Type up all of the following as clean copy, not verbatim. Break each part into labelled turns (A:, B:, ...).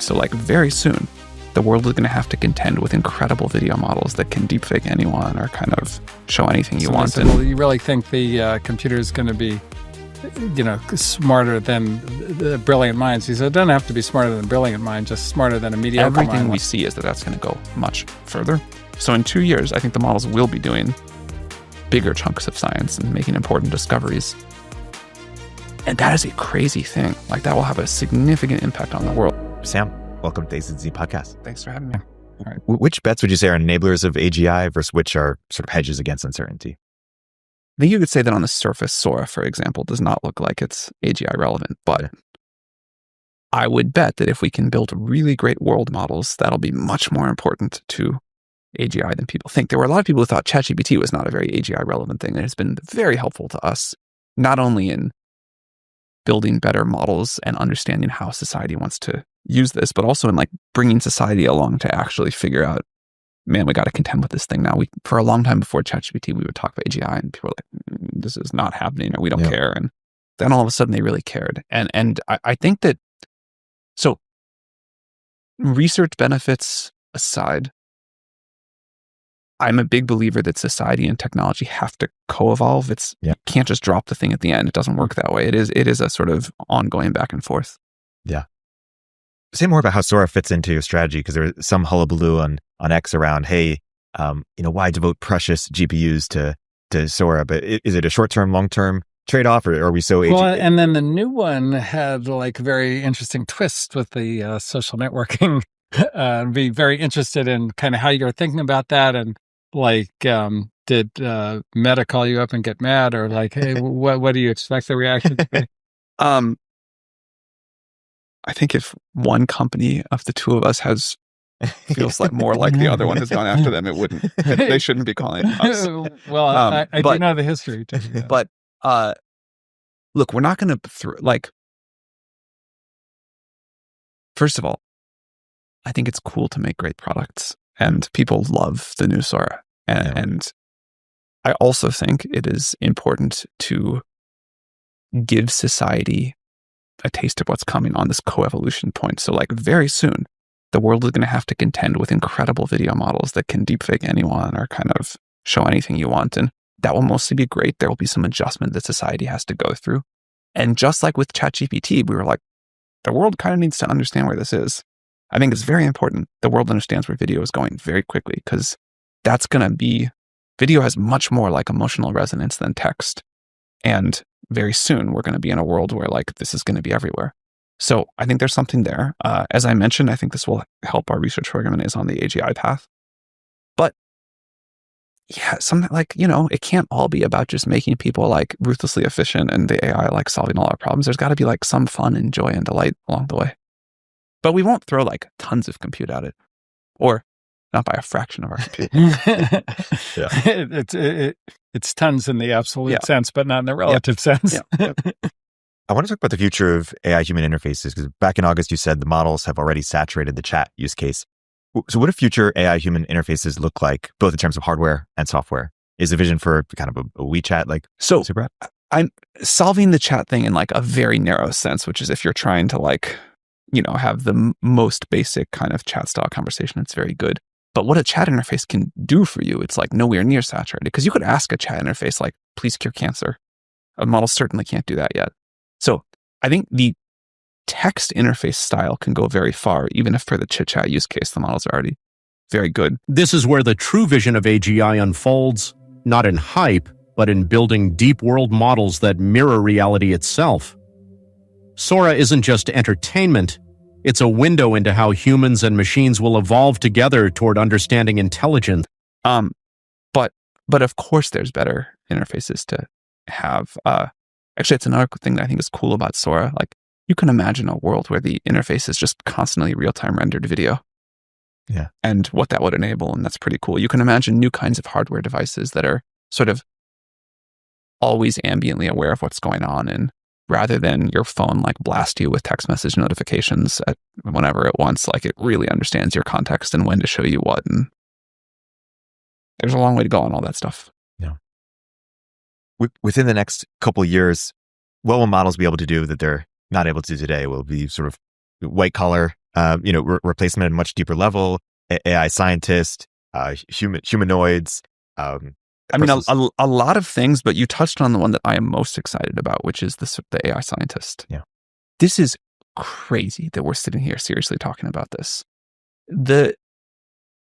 A: point. So like very soon, the world is going to have to contend with incredible video models that can deepfake anyone or kind of show anything you want.
B: Said, well, you really think the computer is going to be, smarter than the brilliant minds? He said, it doesn't have to be smarter than a brilliant mind, just smarter than a mediocre mind.
A: Everything we see is that that's going to go much further. So in 2 years, I think the models will be doing bigger chunks of science and making important discoveries. And that is a crazy thing. Like that will have a significant impact on the world.
C: Sam, welcome to the AZZ podcast.
A: Thanks for having me.
C: All right. Which bets would you say are enablers of AGI versus which are sort of hedges against uncertainty?
A: I think you could say that on the surface, Sora, for example, does not look like it's AGI relevant, but I would bet that if we can build really great world models, that'll be much more important to AGI than people think. There were a lot of people who thought ChatGPT was not a very AGI relevant thing, and it's been very helpful to us, not only in building better models and understanding how society wants to use this, but also in like bringing society along to actually figure out, man, we got to contend with this thing now. For a long time before ChatGPT, we would talk about AGI and people were like, this is not happening or we don't care. And then all of a sudden they really cared. And I think that, so research benefits aside, I'm a big believer that society and technology have to co-evolve. You can't just drop the thing at the end. It doesn't work that way. It is a sort of ongoing back and forth.
C: Yeah. Say more about how Sora fits into your strategy, because there's some hullabaloo on X around, hey, why devote precious GPUs to Sora? But is it a short-term, long-term trade-off, or are we so
B: Well, and then the new one had like a very interesting twist with the social networking. I'd be very interested in kind of how you're thinking about that, and like, did Meta call you up and get mad, or like, hey, what do you expect the reaction to be?
A: I think if one company of the two of us feels like more like the other one has gone after them, it wouldn't. They shouldn't be calling us.
B: Well, I do know the history too. Yeah.
A: But look, we're not going to first of all, I think it's cool to make great products, and people love the new Sora. And I also think it is important to give society a taste of what's coming on this co-evolution point. So like very soon, the world is going to have to contend with incredible video models that can deepfake anyone or kind of show anything you want. And that will mostly be great. There will be some adjustment that society has to go through. And just like with ChatGPT, we were like, the world kind of needs to understand where this is. I think it's very important the world understands where video is going very quickly, because that's going to be, video has much more like emotional resonance than text. And very soon we're going to be in a world where like this is going to be everywhere. So I think there's something there. As I mentioned, I think this will help our research program and is on the AGI path. But yeah, something like, it can't all be about just making people like ruthlessly efficient and the AI like solving all our problems. There's got to be like some fun and joy and delight along the way. But we won't throw like tons of compute at it, or not by a fraction of our compute.
B: It's tons in the absolute sense, but not in the relative sense.
C: I want to talk about the future of AI-human interfaces, because back in August, you said the models have already saturated the chat use case. So what do future AI-human interfaces look like, both in terms of hardware and software? Is the vision for kind of a WeChat like super app?
A: I'm solving the chat thing in like a very narrow sense, which is if you're trying to like, have the most basic kind of chat style conversation, it's very good. But what a chat interface can do for you, it's like nowhere near saturated, because you could ask a chat interface like, please cure cancer. A model certainly can't do that yet. So I think the text interface style can go very far, even if for the chit chat use case, the models are already very good.
D: This is where the true vision of AGI unfolds, not in hype, but in building deep world models that mirror reality itself. Sora isn't just entertainment. It's a window into how humans and machines will evolve together toward understanding intelligence.
A: But of course there's better interfaces to have. Actually, it's another thing that I think is cool about Sora. Like, you can imagine a world where the interface is just constantly real-time rendered video.
C: Yeah.
A: And what that would enable, and that's pretty cool. You can imagine new kinds of hardware devices that are sort of always ambiently aware of what's going on, and rather than your phone like blast you with text message notifications at whenever it wants, like it really understands your context and when to show you what. And there's a long way to go on all that stuff.
C: Yeah. Within the next couple of years, what will models be able to do that they're not able to today? Will it be sort of white collar replace them at a much deeper level, AI scientist, humanoids.
A: I mean, a lot of things, but you touched on the one that I am most excited about, which is the AI scientist.
C: Yeah.
A: This is crazy that we're sitting here seriously talking about this.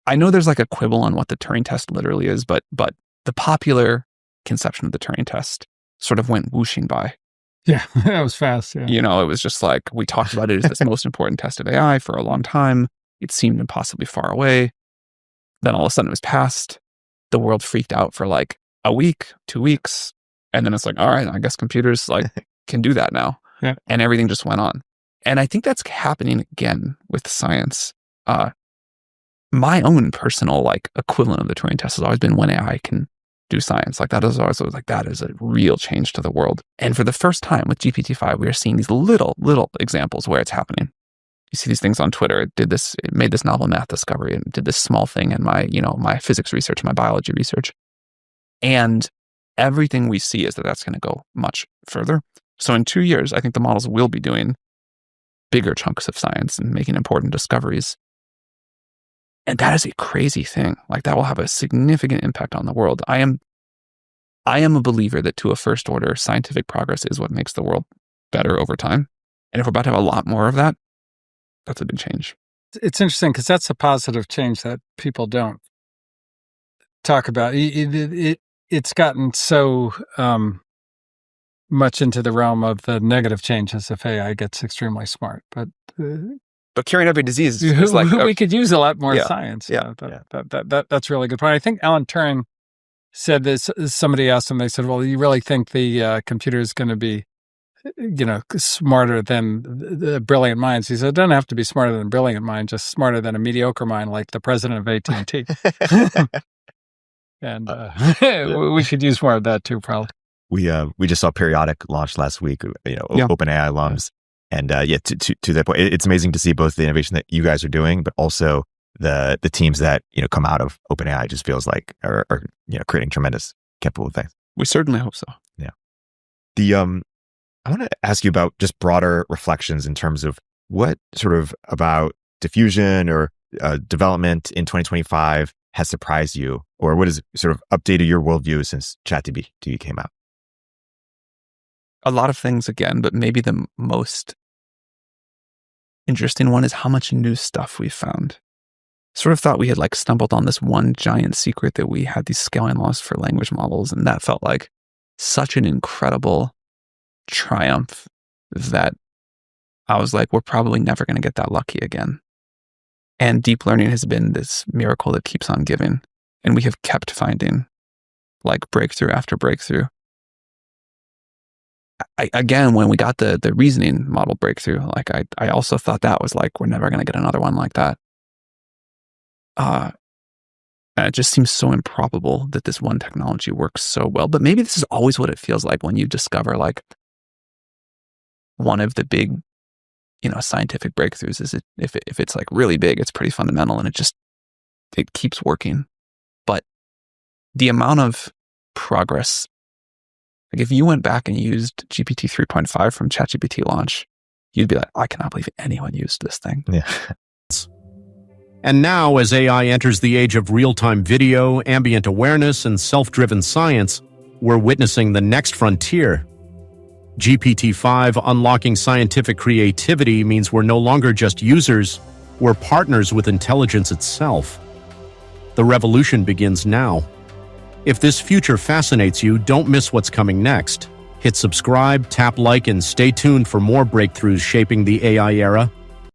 A: I know there's like a quibble on what the Turing test literally is, but the popular conception of the Turing test sort of went whooshing by.
B: Yeah, that was fast. Yeah.
A: It was just like, we talked about it as this most important test of AI for a long time. It seemed impossibly far away. Then all of a sudden it was passed. The world freaked out for like a week, 2 weeks. And then it's like, all right, I guess computers like can do that now.
B: Yeah.
A: And everything just went on. And I think that's happening again with science. My own personal like equivalent of the Turing test has always been when AI can do science. Like that is always like, that is a real change to the world. And for the first time with GPT-5, we are seeing these little examples where it's happening. You see these things on Twitter. It made this novel math discovery and did this small thing in my physics research, my biology research. And everything we see is that that's going to go much further. So in 2 years, I think the models will be doing bigger chunks of science and making important discoveries. And that is a crazy thing. Like that will have a significant impact on the world. I am a believer that to a first order, scientific progress is what makes the world better over time. And if we're about to have a lot more of that, that's a big change.
B: It's interesting because that's a positive change that people don't talk about. It's gotten so much into the realm of the negative changes if AI gets extremely smart. But
A: curing every disease is like
B: we could use a lot more science.
A: Yeah.
B: That's a really good point. I think Alan Turing said this. Somebody asked him. They said, "Well, you really think the computer is going to be, smarter than the brilliant minds?" He said, "It doesn't have to be smarter than a brilliant mind, just smarter than a mediocre mind, like the president of AT&T." And we could use more of that too, probably.
C: We just saw Periodic launch last week. OpenAI alums. And to that point, it's amazing to see both the innovation that you guys are doing, but also the teams that come out of OpenAI. Just feels like are creating tremendous capable things.
A: We certainly hope so.
C: Yeah. I want to ask you about just broader reflections in terms of what sort of about diffusion or development in 2025 has surprised you, or what has sort of updated your worldview since ChatGPT came out.
A: A lot of things again, but maybe the most interesting one is how much new stuff we've found. Sort of thought we had like stumbled on this one giant secret that we had these scaling laws for language models. And that felt like such an incredible triumph that I was like, we're probably never going to get that lucky again. And deep learning has been this miracle that keeps on giving. And we have kept finding like breakthrough after breakthrough. Again, when we got the reasoning model breakthrough, like I also thought that was like, we're never going to get another one like that. And it just seems so improbable that this one technology works so well. But maybe this is always what it feels like when you discover like one of the big, scientific breakthroughs is if it's like really big, it's pretty fundamental and it keeps working. But the amount of progress, like if you went back and used GPT 3.5 from ChatGPT launch, you'd be like, I cannot believe anyone used this thing.
C: Yeah.
D: And now, as AI enters the age of real-time video, ambient awareness, and self-driven science, we're witnessing the next frontier. GPT-5 unlocking scientific creativity means we're no longer just users, we're partners with intelligence itself. The revolution begins now. If this future fascinates you, don't miss what's coming next. Hit subscribe, tap like, and stay tuned for more breakthroughs shaping the AI era.